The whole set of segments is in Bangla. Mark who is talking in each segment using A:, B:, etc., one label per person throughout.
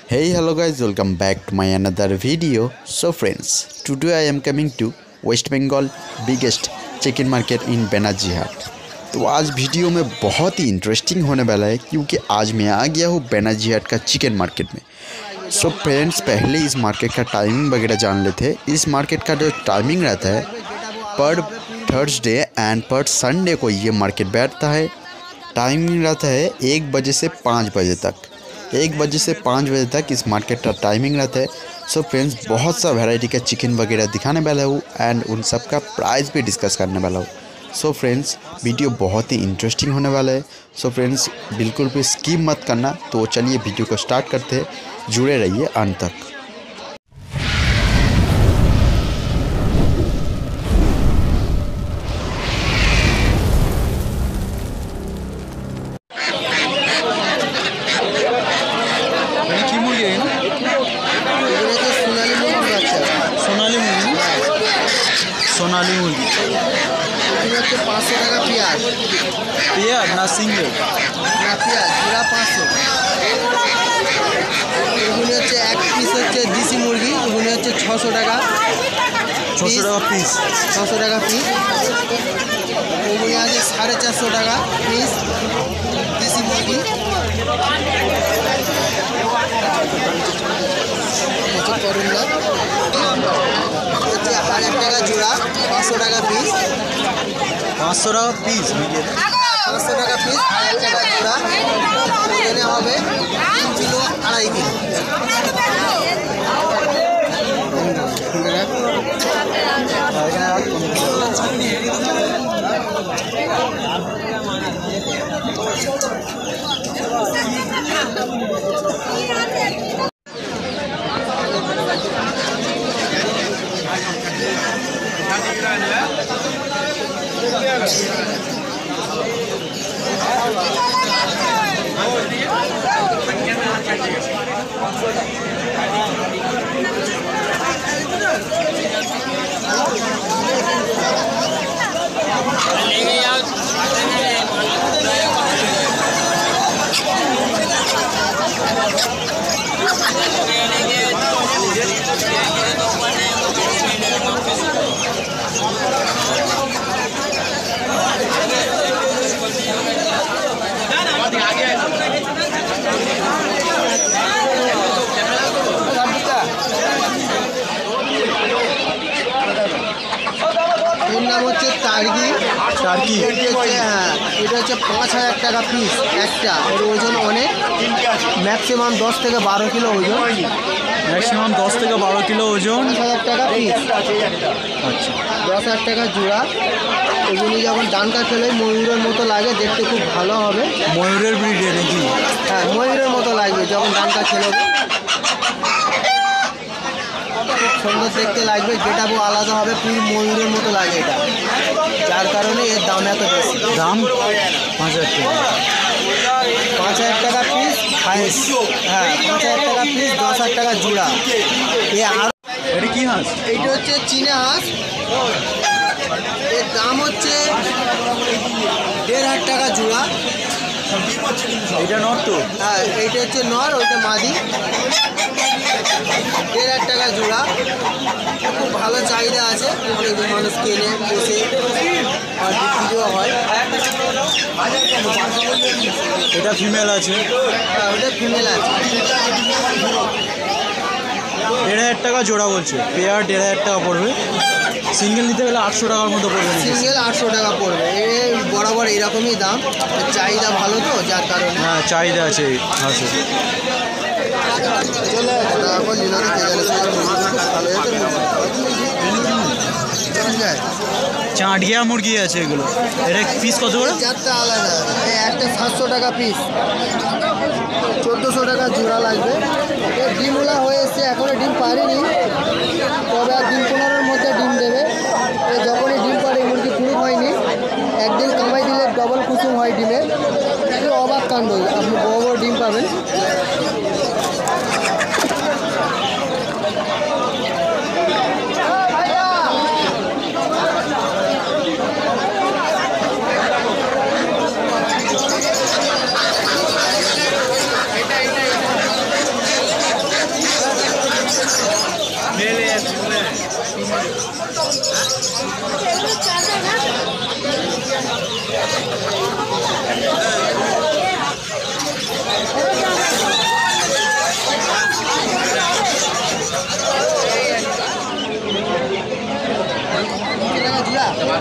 A: Hey hello guys, welcome back to my another video. So friends, today I am coming to West Bengal biggest chicken market in बेनाजीहाट। तो आज वीडियो में बहुत ही इंटरेस्टिंग होने वाला है क्योंकि आज मैं आ गया हूँ बेनाजीहाट का चिकन मार्केट में। सो फ्रेंड्स, पहले इस मार्केट का टाइमिंग वगैरह जान लेते हैं। इस मार्केट का जो टाइमिंग रहता है पर थर्सडे एंड पर संडे को ये मार्केट बैठता है। टाइमिंग रहता है 1 बजे से 5 बजे तक। 1 बजे से 5 बजे तक इस मार्केट का टाइमिंग रहता है। सो फ्रेंड्स, बहुत सा वैरायटी का चिकन वगैरह दिखाने वाला हूँ एंड उन सब का प्राइस भी डिस्कस करने वाला हूँ। सो फ्रेंड्स, वीडियो बहुत ही इंटरेस्टिंग होने वाला है। सो फ्रेंड्स, बिल्कुल भी स्किप मत करना। तो चलिए वीडियो को स्टार्ट करते हैं, जुड़े रहिए अंत तक।
B: सोनाली मुर्गी
C: 500 টাকা পেঁয়াজ
B: पेयर ना सिंगल
C: না পেঁয়াজ পুরা 500। এগুলি হচ্ছে এক পিস হচ্ছে দেশি মুরগি, এগুলি হচ্ছে 600 টাকা
B: 600 টাকা পিস
C: 600 টাকা পিস। ওগুলি আছে 450 টাকা পিস দেশি মুরগি। করুণা হচ্ছে 1000 টাকা জোড়া, 500 টাকা পিস
B: 500 টাকা পিস
C: 500 টাকা পিস, 1000 টাকা জোড়া। ওজনে হবে 3 কিলো 2.5 কিলো। এর নাম হচ্ছে টার্কি। হ্যাঁ, এটা হচ্ছে 5000 টাকা পিস একটা। এর ওজন অনেক, ম্যাক্সিমাম 10 থেকে 12 কিলো ওজন।
B: ম্যাক্সিমাম 10 থেকে 12 কিলো ওজন।
C: 5000 টাকা পিস,
B: আচ্ছা
C: 10,000 টাকা জোড়া। এগুলি যখন ডানকা খেলে ময়ূরের মতো লাগে, দেখতে খুব ভালো হবে।
B: ময়ূরের ব্রিডে নাকি?
C: হ্যাঁ, ময়ূরের মতো লাগবে যখন ডানকা খেলবে, সুন্দর দেখতে লাগবে। গেটাবো আলাদা হবে, পুরো ময়ূরের মতো লাগে এটা, যার কারণে এর দাম এত বেশি।
B: দাম 5000 টাকা
C: 5000 টাকা পিস। হ্যাঁ, 5000 টাকা পিস, 10,000 টাকা জোড়া। আর
B: এটা কি হাঁস?
C: এইটা হচ্ছে চীনা হাঁস। এর দাম হচ্ছে 1,500 টাকা জোড়া।
B: এটা নর তো?
C: হ্যাঁ, এইটা হচ্ছে নর, ওইটা মাদি। 1,500 টাকা জোড়া। খুব ভালো চাহিদা আছে, অনেক মানুষ কেনে বসে আর বিক্রিও হয়।
B: এটা ফিমেল আছে?
C: হ্যাঁ, ওটা ফিমেল আছে।
B: 1,500 টাকা জোড়া বলছে। পেয়ার 1,500 টাকা পড়বে। সিঙ্গেল নিতে গেলে 800 টাকার মতো পড়বে।
C: সিঙ্গেল 800 টাকা পড়বে। বরাবর এরকমই দাম, চাহিদা ভালো তো, যার কারণে।
B: হ্যাঁ, চাহিদা আছে হাঁসের। চাঁটিয়া মুরগি আছে এগুলো। এটা পিস কত করে?
C: চারটা আলাদা, একটা 700 টাকা পিস, 1400 টাকা জোড়া লাগবে। ডিমগুলা হয়ে এসছে, এখনো ডিম পারেনি, তবে আর দিন 15-র মধ্যে ডিম দেবে। যখনই ডিম পারে, মুরগি পুরো হয়নি, একদিন কামাই দিলে ডবল কুসুম হয় ডিমের। অবাক কাণ্ড, আপনি বড় বড় ডিম পাবেন।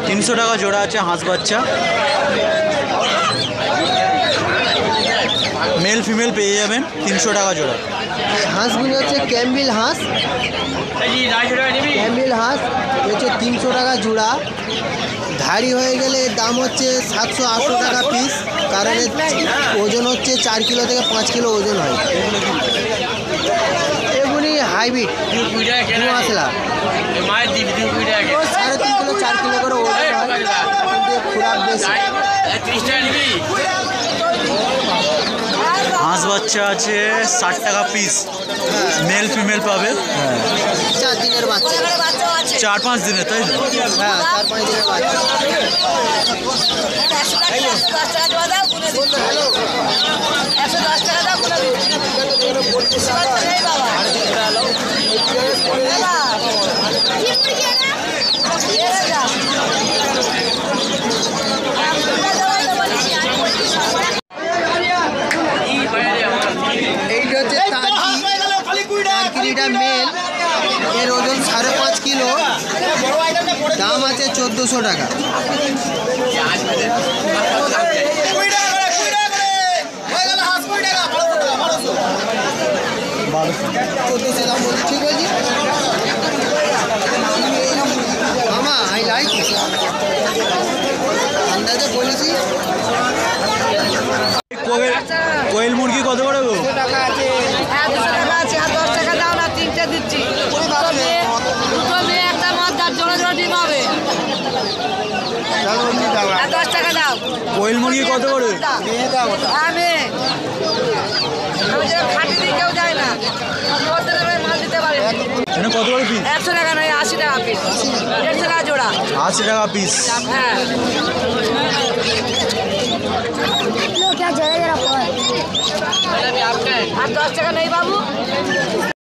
B: তিনশো টাকা জোড়া আছে হাঁস বাচ্চা, মেল ফিমেল পেয়ে যাবেন 300 টাকা জোড়া।
C: হাঁসগুলি হচ্ছে ক্যাম্বিল হাঁস, ক্যাম্বিল হাঁস হচ্ছে 300 টাকা জোড়া। ধাড়ি হয়ে গেলে এর দাম হচ্ছে 700-800 টাকা পিস, কারণ এর ওজন হচ্ছে 4 কিলো থেকে 5 কিলো ওজন হয়। এগুলি হাইব্রিড মশলা, 3.5 কিলো 4 কিলো করে ওজন হয়, কিন্তু খোরাক বেশি।
B: হাঁস বাচ্চা আছে 60 টাকা পিস, মেল ফিমেল পাবে।
C: 4 দিনের বাচ্চা,
B: 4-5 দিনে, তাই তো?
C: হ্যাঁ 4-5 দিনের বাচ্চা। এইটা হচ্ছে টার্কিটা মেল, এর ওজন 5.5 কিলো, দাম আছে 1400 টাকা। 1400 দাম বলছি, ঠিক বলছি মামা? আই লাইক আন্দাজে বলেছি।
B: কোয়েল মুরগি কত করে গো?
C: 200 টাকা আছে,
D: 200 টাকা আছে, আর 10 টাকা দাও না, 3টে দিচ্ছি। দুটো মেয়ে একটা মাছ, তার জোড়া জোড়া ডিম হবে। আর 10 টাকা দাও।
B: কোয়েল মুরগি কত করে?
D: আমি যে খাটি দিয়ে কেউ যায় না, করতে দেবে মাল দিতে পারে।
B: এটা কত করে পিস?
D: 100 টাকা নয়, 80 টাকা পিস, 150 টাকা জোড়া।
B: 80 টাকা পিস।
D: হ্যাঁ, আর 10 টাকা নেই